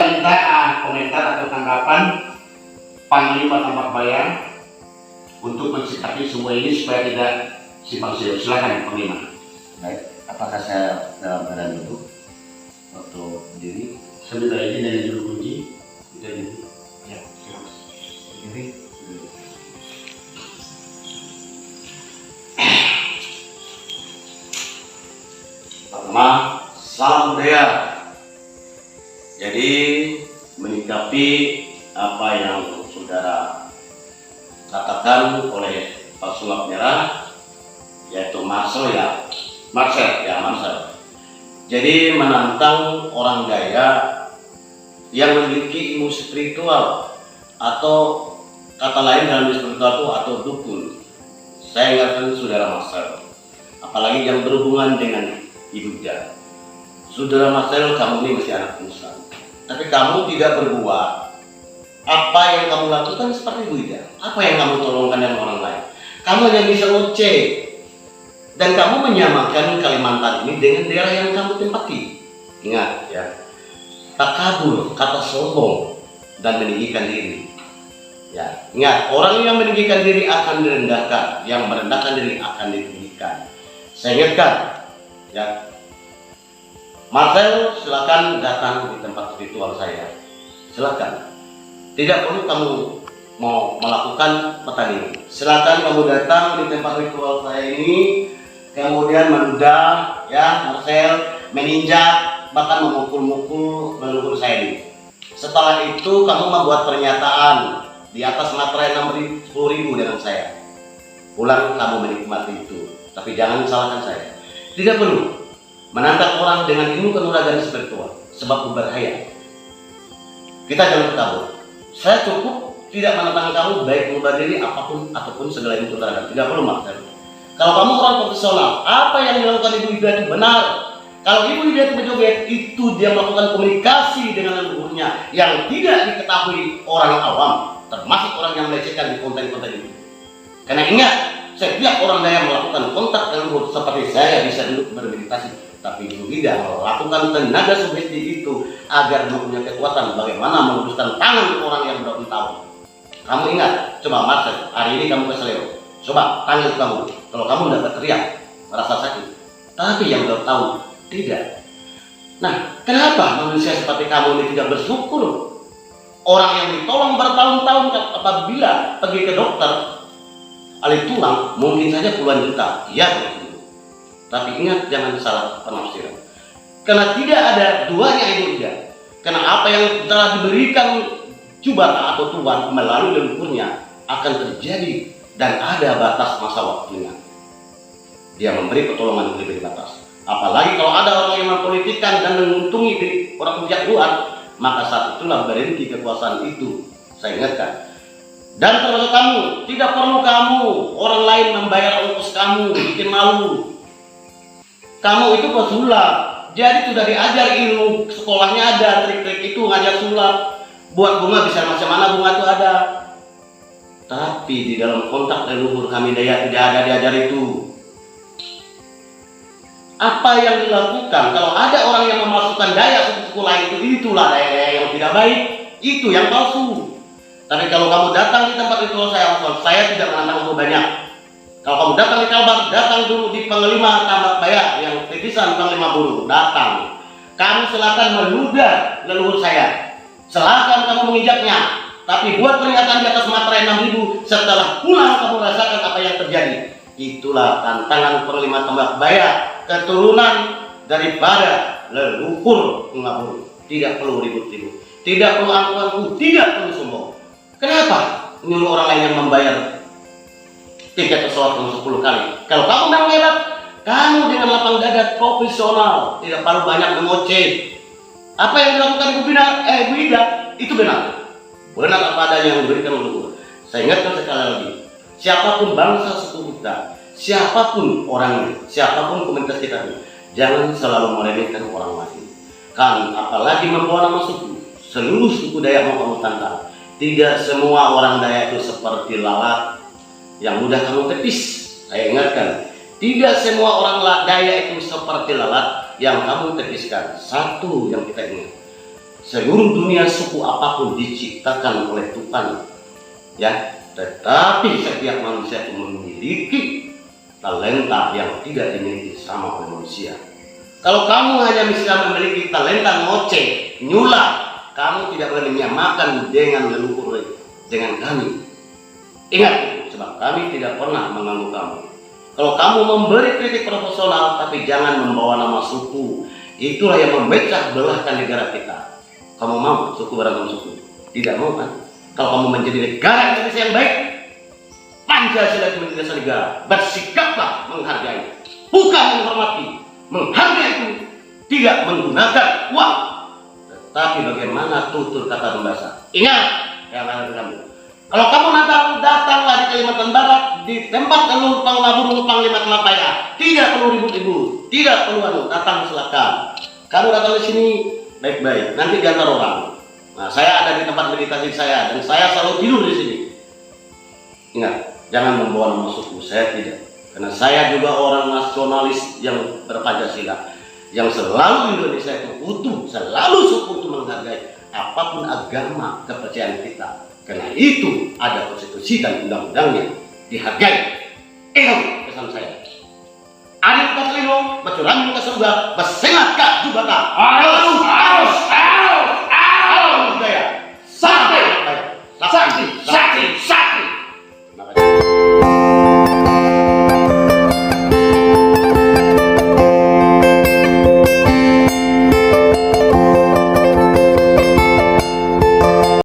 Minta komentar atau tanggapan Panglima Tambak Bayan untuk mensikapi semua ini supaya tidak simpang siur. Silakan Panglima. Baik, apakah saya dalam keadaan duduk waktu berdiri? Sebentar ini dari juru kunci. Jadi, ya, Berdiri. Pertama, salam budaya. Jadi menyikapi apa yang saudara katakan oleh Pak Sulap Merah, yaitu Marcel. Jadi menantang orang Daya yang memiliki ilmu spiritual, atau kata lain dalam spiritual itu atau dukun. Saya ingatkan saudara Marcel, apalagi yang berhubungan dengan Ibu Ida. Saudara Marcel, kamu ini masih anak Muslim, tapi kamu tidak berbuat apa yang kamu lakukan seperti Ibu Ida. Apa yang kamu tolongkan dengan orang lain? Kamu hanya bisa ngoceh, dan kamu menyamakan Kalimantan ini dengan daerah yang kamu tempati. Ingat ya, takabur, kata sombong dan meninggikan diri. Ya, ingat, orang yang meninggikan diri akan direndahkan, yang merendahkan diri akan ditinggikan. Saya ingatkan, ya, Marcel, silakan datang di tempat ritual saya. Silakan. Tidak perlu kamu mau melakukan pertandingan. Silakan kamu datang di tempat ritual saya ini, kemudian menunda, ya, Marcel, meninjak, bahkan memukul-mukul leluhur saya ini. Setelah itu kamu membuat pernyataan di atas materai 60.000 dengan saya. Pulang kamu menikmati itu, tapi jangan salahkan saya. Tidak perlu menantang orang dengan ilmu kanuragan spiritual, sebab berbahaya. Kita jangan kabur. Saya cukup tidak menantang kamu baik mengubah diri apapun ataupun segala ilmu kanuragan. Tidak perlu Marcel. Kalau kamu orang profesional, apa yang dilakukan Ibu Ida itu benar. Kalau Ibu Ida itu berjoget, itu dia melakukan komunikasi dengan leluhurnya yang tidak diketahui orang awam, termasuk orang yang melecehkan di konten-konten itu. Karena ingat, setiap orang Daya melakukan kontak leluhur seperti saya bisa duduk bermeditasi, tapi Ibu Ida melakukan tenaga sugesti itu agar mempunyai kekuatan bagaimana meluruskan tangan orang yang belum tahu. Kamu ingat, coba Marcel, hari ini kamu ke Selero, coba tangan kamu. Kalau kamu dapat teriak, merasa sakit, tapi yang belum tahu tidak. Nah, kenapa manusia seperti kamu ini tidak bersyukur? Orang yang ditolong bertahun-tahun apabila pergi ke dokter alih tulang mungkin saja puluhan juta, iya. Tapi ingat, jangan salah penafsiran. Karena tidak ada duanya Ibu Ida. Karena apa yang telah diberikan Jubata atau Tuhan melalui leluhurnya akan terjadi dan ada batas masa waktunya. Dia memberi pertolongan lebih batas. Apalagi kalau ada orang yang mempolitikkan dan menguntungi orang pihak luar, maka saat itulah berhenti kekuasaan itu. Saya ingatkan. Dan termasuk kamu, tidak perlu kamu orang lain membayar ongkos kamu, bikin malu. Kamu itu pesulap, jadi sudah diajar ilmu, sekolahnya ada trik-trik itu, ngajar sulap. Buat bunga bisa macam mana bunga itu ada. Tapi di dalam kontak leluhur kami Daya tidak ada diajar itu. Apa yang dilakukan kalau ada orang yang memasukkan Daya suku-suku lain itu, itulah Daya yang tidak baik, itu yang palsu. Tapi kalau kamu datang di tempat ritual saya tidak menantang kamu banyak. Kalau kamu datang di Kalbar, datang dulu di Panglima Tambak Bayan yang titisan Panglima Buru, datang. Kamu silakan meludah leluhur saya. Silakan kamu menginjaknya, tapi buat pernyataan di atas materai 6.000 setelah pulang kamu rasakan apa yang terjadi. Itulah tantangan Panglima Tambak Bayan, keturunan daripada leluhur Ngaburu. Tidak perlu ribut-ribut, tidak perlu angkuh-angkuh, tidak perlu sombong. Kenapa nyuruh orang lain yang membayar tiket pesawat 10 kali? Kalau kamu memang hebat, kamu dengan lapang dada profesional, tidak perlu banyak mengoceh. Apa yang dilakukan Ibu Ida itu benar. Benar apa adanya yang diberikan leluhur. Saya ingatkan sekali lagi, siapapun bangsa suku kita, siapapun orangnya, siapapun komunitas kita ini, jangan selalu meremehkan orang lain. Kan apalagi membawa nama suku, seluruh suku Dayak mau kamu tantang. Tidak semua orang Dayak itu seperti lalat yang mudah kamu tepis. Saya ingatkan, tidak semua orang Dayak itu seperti lalat yang kamu tepiskan. Satu yang kita ingat, seluruh dunia suku apapun diciptakan oleh Tuhan, ya. Tetapi setiap manusia itu memiliki talenta yang tidak dimiliki sama oleh manusia. Kalau kamu hanya bisa memiliki talenta ngoceh, nyulat, kamu tidak boleh menyamakan dengan leluhur, dengan kami. Ingat itu, sebab kami tidak pernah mengganggu kamu. Kalau kamu memberi kritik profesional, tapi jangan membawa nama suku. Itulah yang memecah belahkan negara kita. Kamu mau suku beragam suku? Tidak mau kan? Kalau kamu menjadi negara Indonesia yang baik, Pancasila itu menjadi dasar negara. Bersikaplah menghargai, bukan menghormati. Menghargai itu tidak menggunakan uang, tetapi bagaimana tutur kata membahasa. Ingat, yang kamu. Kalau kamu datanglah di Kalimantan Barat, di tempat numpang labur numpang lima kelapaya, tidak perlu ribut-ribut, tidak perlu datang silakan. Kamu datang di sini baik-baik, nanti diantar orang. Nah, saya ada di tempat meditasi saya dan saya selalu tidur di sini. Ingat, jangan membawa nama suku, saya tidak. Karena saya juga orang nasionalis yang berpancasila, yang selalu Indonesia itu utuh, selalu suku itu menghargai apapun agama kepercayaan kita. Karena itu ada konstitusi dan undang-undangnya, dihargai. Itu pesan saya. Adil Katlino, bercurang ke surga, bersengat kak juga kak. Harus.